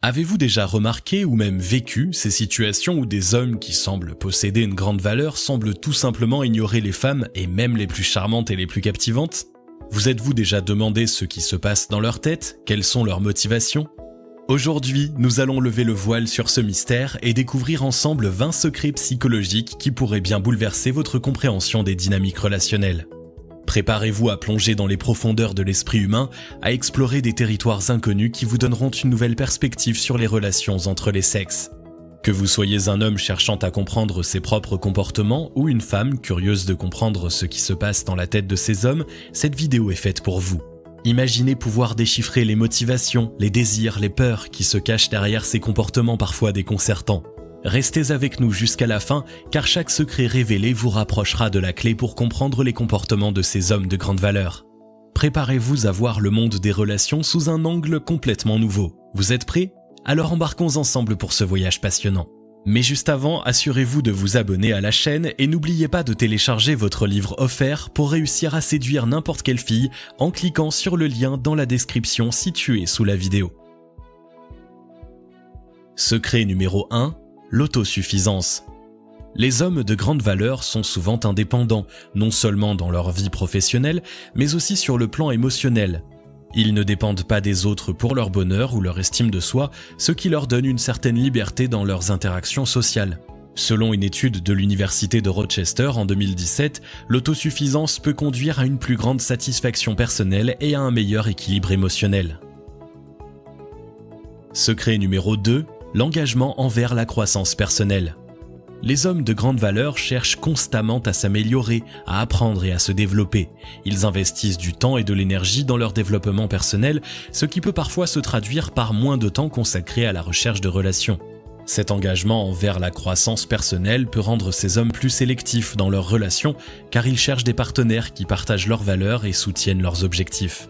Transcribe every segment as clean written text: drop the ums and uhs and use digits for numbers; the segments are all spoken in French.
Avez-vous déjà remarqué ou même vécu ces situations où des hommes qui semblent posséder une grande valeur semblent tout simplement ignorer les femmes et même les plus charmantes et les plus captivantes ? Vous êtes-vous déjà demandé ce qui se passe dans leur tête ? Quelles sont leurs motivations ? Aujourd'hui, nous allons lever le voile sur ce mystère et découvrir ensemble 20 secrets psychologiques qui pourraient bien bouleverser votre compréhension des dynamiques relationnelles. Préparez-vous à plonger dans les profondeurs de l'esprit humain, à explorer des territoires inconnus qui vous donneront une nouvelle perspective sur les relations entre les sexes. Que vous soyez un homme cherchant à comprendre ses propres comportements ou une femme curieuse de comprendre ce qui se passe dans la tête de ces hommes, cette vidéo est faite pour vous. Imaginez pouvoir déchiffrer les motivations, les désirs, les peurs qui se cachent derrière ces comportements parfois déconcertants. Restez avec nous jusqu'à la fin, car chaque secret révélé vous rapprochera de la clé pour comprendre les comportements de ces hommes de grande valeur. Préparez-vous à voir le monde des relations sous un angle complètement nouveau. Vous êtes prêts ? Alors embarquons ensemble pour ce voyage passionnant. Mais juste avant, assurez-vous de vous abonner à la chaîne et n'oubliez pas de télécharger votre livre offert pour réussir à séduire n'importe quelle fille en cliquant sur le lien dans la description située sous la vidéo. Secret numéro 1. L'autosuffisance. Les hommes de grande valeur sont souvent indépendants, non seulement dans leur vie professionnelle, mais aussi sur le plan émotionnel. Ils ne dépendent pas des autres pour leur bonheur ou leur estime de soi, ce qui leur donne une certaine liberté dans leurs interactions sociales. Selon une étude de l'Université de Rochester en 2017, l'autosuffisance peut conduire à une plus grande satisfaction personnelle et à un meilleur équilibre émotionnel. Secret numéro 2. L'engagement envers la croissance personnelle. Les hommes de grande valeur cherchent constamment à s'améliorer, à apprendre et à se développer. Ils investissent du temps et de l'énergie dans leur développement personnel, ce qui peut parfois se traduire par moins de temps consacré à la recherche de relations. Cet engagement envers la croissance personnelle peut rendre ces hommes plus sélectifs dans leurs relations, car ils cherchent des partenaires qui partagent leurs valeurs et soutiennent leurs objectifs.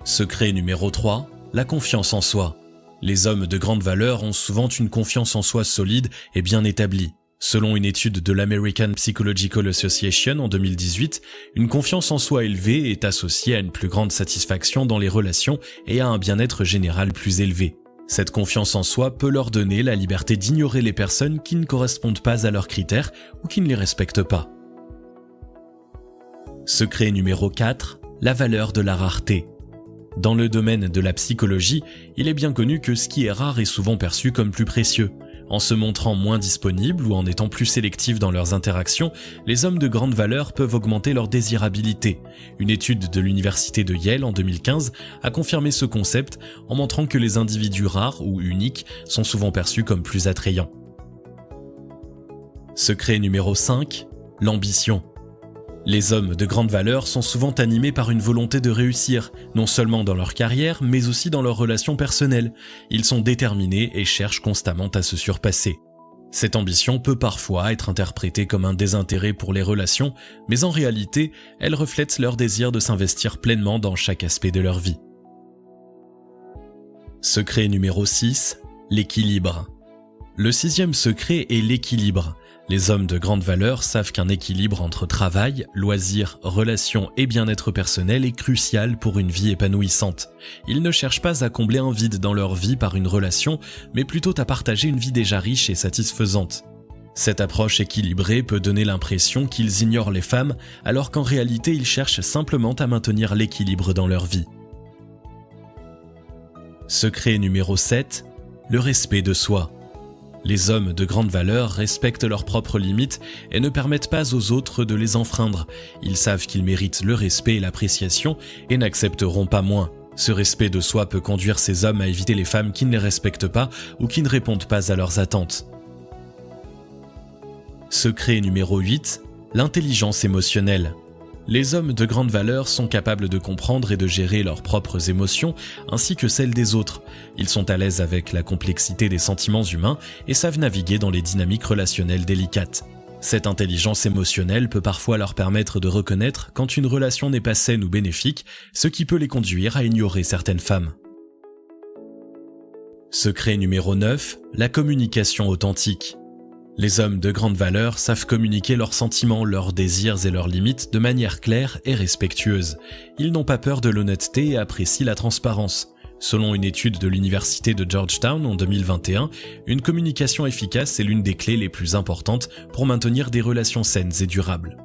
Secret numéro 3. La confiance en soi. Les hommes de grande valeur ont souvent une confiance en soi solide et bien établie. Selon une étude de l'American Psychological Association en 2018, une confiance en soi élevée est associée à une plus grande satisfaction dans les relations et à un bien-être général plus élevé. Cette confiance en soi peut leur donner la liberté d'ignorer les personnes qui ne correspondent pas à leurs critères ou qui ne les respectent pas. Secret numéro 4. La valeur de la rareté. Dans le domaine de la psychologie, il est bien connu que ce qui est rare est souvent perçu comme plus précieux. En se montrant moins disponibles ou en étant plus sélectifs dans leurs interactions, les hommes de grande valeur peuvent augmenter leur désirabilité. Une étude de l'université de Yale en 2015 a confirmé ce concept en montrant que les individus rares ou uniques sont souvent perçus comme plus attrayants. Secret numéro 5. L'ambition. Les hommes de grande valeur sont souvent animés par une volonté de réussir, non seulement dans leur carrière, mais aussi dans leurs relations personnelles. Ils sont déterminés et cherchent constamment à se surpasser. Cette ambition peut parfois être interprétée comme un désintérêt pour les relations, mais en réalité, elle reflète leur désir de s'investir pleinement dans chaque aspect de leur vie. Secret numéro 6. L'équilibre. Le 6e secret est l'équilibre. Les hommes de grande valeur savent qu'un équilibre entre travail, loisirs, relations et bien-être personnel est crucial pour une vie épanouissante. Ils ne cherchent pas à combler un vide dans leur vie par une relation, mais plutôt à partager une vie déjà riche et satisfaisante. Cette approche équilibrée peut donner l'impression qu'ils ignorent les femmes, alors qu'en réalité ils cherchent simplement à maintenir l'équilibre dans leur vie. Secret numéro 7. Le respect de soi. Les hommes de grande valeur respectent leurs propres limites et ne permettent pas aux autres de les enfreindre. Ils savent qu'ils méritent le respect et l'appréciation et n'accepteront pas moins. Ce respect de soi peut conduire ces hommes à éviter les femmes qui ne les respectent pas ou qui ne répondent pas à leurs attentes. Secret numéro 8. L'intelligence émotionnelle. Les hommes de grande valeur sont capables de comprendre et de gérer leurs propres émotions ainsi que celles des autres. Ils sont à l'aise avec la complexité des sentiments humains et savent naviguer dans les dynamiques relationnelles délicates. Cette intelligence émotionnelle peut parfois leur permettre de reconnaître quand une relation n'est pas saine ou bénéfique, ce qui peut les conduire à ignorer certaines femmes. Secret numéro 9. La communication authentique. Les hommes de grande valeur savent communiquer leurs sentiments, leurs désirs et leurs limites de manière claire et respectueuse. Ils n'ont pas peur de l'honnêteté et apprécient la transparence. Selon une étude de l'université de Georgetown en 2021, une communication efficace est l'une des clés les plus importantes pour maintenir des relations saines et durables.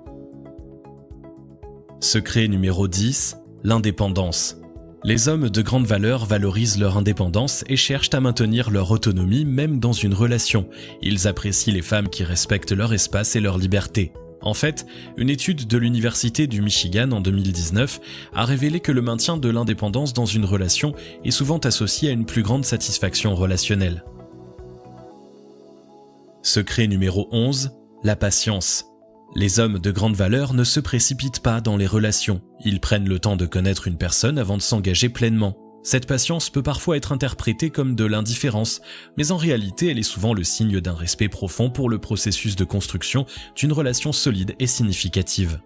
Secret numéro 10, l'indépendance. Les hommes de grande valeur valorisent leur indépendance et cherchent à maintenir leur autonomie même dans une relation. Ils apprécient les femmes qui respectent leur espace et leur liberté. En fait, une étude de l'Université du Michigan en 2019 a révélé que le maintien de l'indépendance dans une relation est souvent associé à une plus grande satisfaction relationnelle. Secret numéro 11, la patience. Les hommes de grande valeur ne se précipitent pas dans les relations. Ils prennent le temps de connaître une personne avant de s'engager pleinement. Cette patience peut parfois être interprétée comme de l'indifférence, mais en réalité elle est souvent le signe d'un respect profond pour le processus de construction d'une relation solide et significative.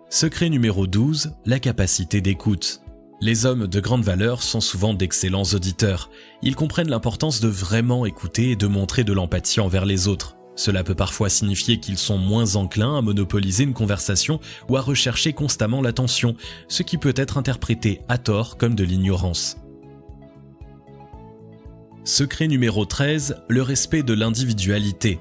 Secret numéro 12, la capacité d'écoute. Les hommes de grande valeur sont souvent d'excellents auditeurs. Ils comprennent l'importance de vraiment écouter et de montrer de l'empathie envers les autres. Cela peut parfois signifier qu'ils sont moins enclins à monopoliser une conversation ou à rechercher constamment l'attention, ce qui peut être interprété à tort comme de l'ignorance. Secret numéro 13, le respect de l'individualité.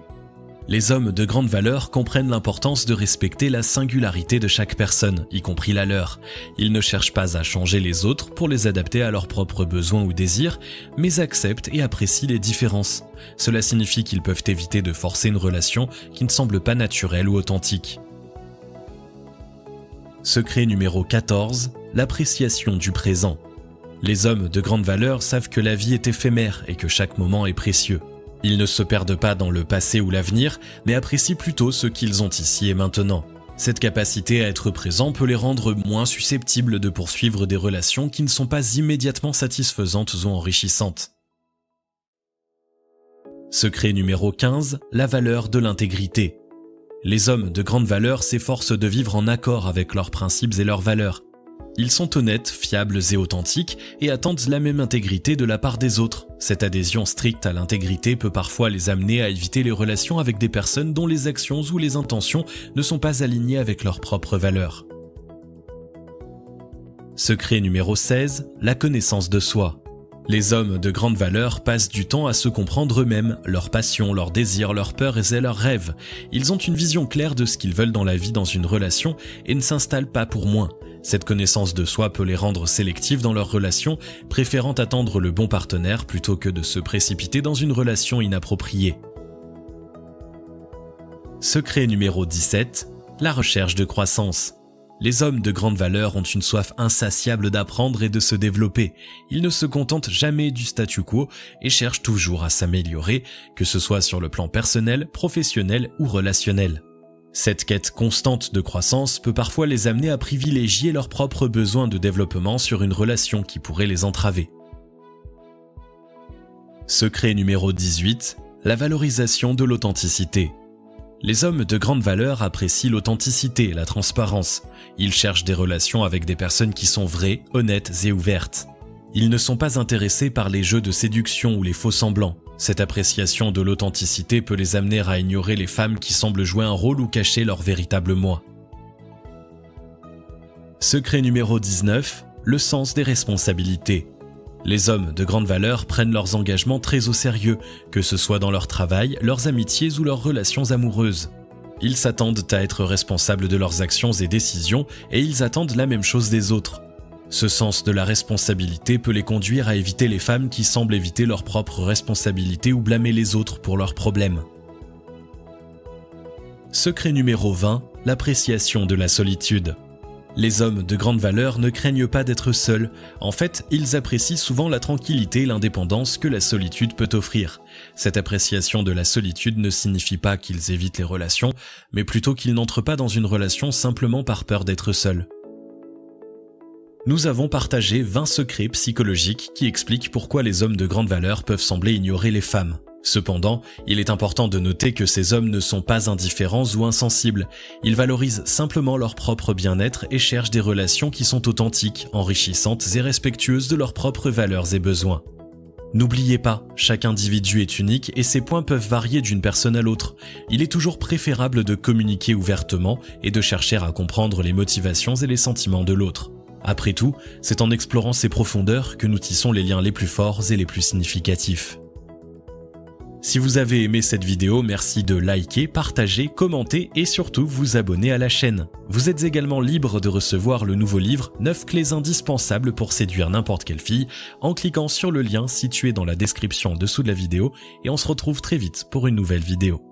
Les hommes de grande valeur comprennent l'importance de respecter la singularité de chaque personne, y compris la leur. Ils ne cherchent pas à changer les autres pour les adapter à leurs propres besoins ou désirs, mais acceptent et apprécient les différences. Cela signifie qu'ils peuvent éviter de forcer une relation qui ne semble pas naturelle ou authentique. Secret numéro 14, l'appréciation du présent. Les hommes de grande valeur savent que la vie est éphémère et que chaque moment est précieux. Ils ne se perdent pas dans le passé ou l'avenir, mais apprécient plutôt ce qu'ils ont ici et maintenant. Cette capacité à être présent peut les rendre moins susceptibles de poursuivre des relations qui ne sont pas immédiatement satisfaisantes ou enrichissantes. Secret numéro 15, la valeur de l'intégrité. Les hommes de grande valeur s'efforcent de vivre en accord avec leurs principes et leurs valeurs. Ils sont honnêtes, fiables et authentiques et attendent la même intégrité de la part des autres. Cette adhésion stricte à l'intégrité peut parfois les amener à éviter les relations avec des personnes dont les actions ou les intentions ne sont pas alignées avec leurs propres valeurs. Secret numéro 16, la connaissance de soi. Les hommes de grande valeur passent du temps à se comprendre eux-mêmes, leurs passions, leurs désirs, leurs peurs et leurs rêves. Ils ont une vision claire de ce qu'ils veulent dans la vie dans une relation et ne s'installent pas pour moins. Cette connaissance de soi peut les rendre sélectifs dans leurs relations, préférant attendre le bon partenaire plutôt que de se précipiter dans une relation inappropriée. Secret numéro 17, la recherche de croissance. Les hommes de grande valeur ont une soif insatiable d'apprendre et de se développer. Ils ne se contentent jamais du statu quo et cherchent toujours à s'améliorer, que ce soit sur le plan personnel, professionnel ou relationnel. Cette quête constante de croissance peut parfois les amener à privilégier leurs propres besoins de développement sur une relation qui pourrait les entraver. Secret numéro 18, la valorisation de l'authenticité. Les hommes de grande valeur apprécient l'authenticité et la transparence. Ils cherchent des relations avec des personnes qui sont vraies, honnêtes et ouvertes. Ils ne sont pas intéressés par les jeux de séduction ou les faux-semblants. Cette appréciation de l'authenticité peut les amener à ignorer les femmes qui semblent jouer un rôle ou cacher leur véritable moi. Secret numéro 19, le sens des responsabilités. Les hommes de grande valeur prennent leurs engagements très au sérieux, que ce soit dans leur travail, leurs amitiés ou leurs relations amoureuses. Ils s'attendent à être responsables de leurs actions et décisions et ils attendent la même chose des autres. Ce sens de la responsabilité peut les conduire à éviter les femmes qui semblent éviter leurs propres responsabilités ou blâmer les autres pour leurs problèmes. Secret numéro 20, l'appréciation de la solitude. Les hommes de grande valeur ne craignent pas d'être seuls. En fait, ils apprécient souvent la tranquillité et l'indépendance que la solitude peut offrir. Cette appréciation de la solitude ne signifie pas qu'ils évitent les relations, mais plutôt qu'ils n'entrent pas dans une relation simplement par peur d'être seuls. Nous avons partagé 20 secrets psychologiques qui expliquent pourquoi les hommes de grande valeur peuvent sembler ignorer les femmes. Cependant, il est important de noter que ces hommes ne sont pas indifférents ou insensibles. Ils valorisent simplement leur propre bien-être et cherchent des relations qui sont authentiques, enrichissantes et respectueuses de leurs propres valeurs et besoins. N'oubliez pas, chaque individu est unique et ses points peuvent varier d'une personne à l'autre. Il est toujours préférable de communiquer ouvertement et de chercher à comprendre les motivations et les sentiments de l'autre. Après tout, c'est en explorant ces profondeurs que nous tissons les liens les plus forts et les plus significatifs. Si vous avez aimé cette vidéo, merci de liker, partager, commenter et surtout vous abonner à la chaîne. Vous êtes également libre de recevoir le nouveau livre 9 clés indispensables pour séduire n'importe quelle fille en cliquant sur le lien situé dans la description en dessous de la vidéo et on se retrouve très vite pour une nouvelle vidéo.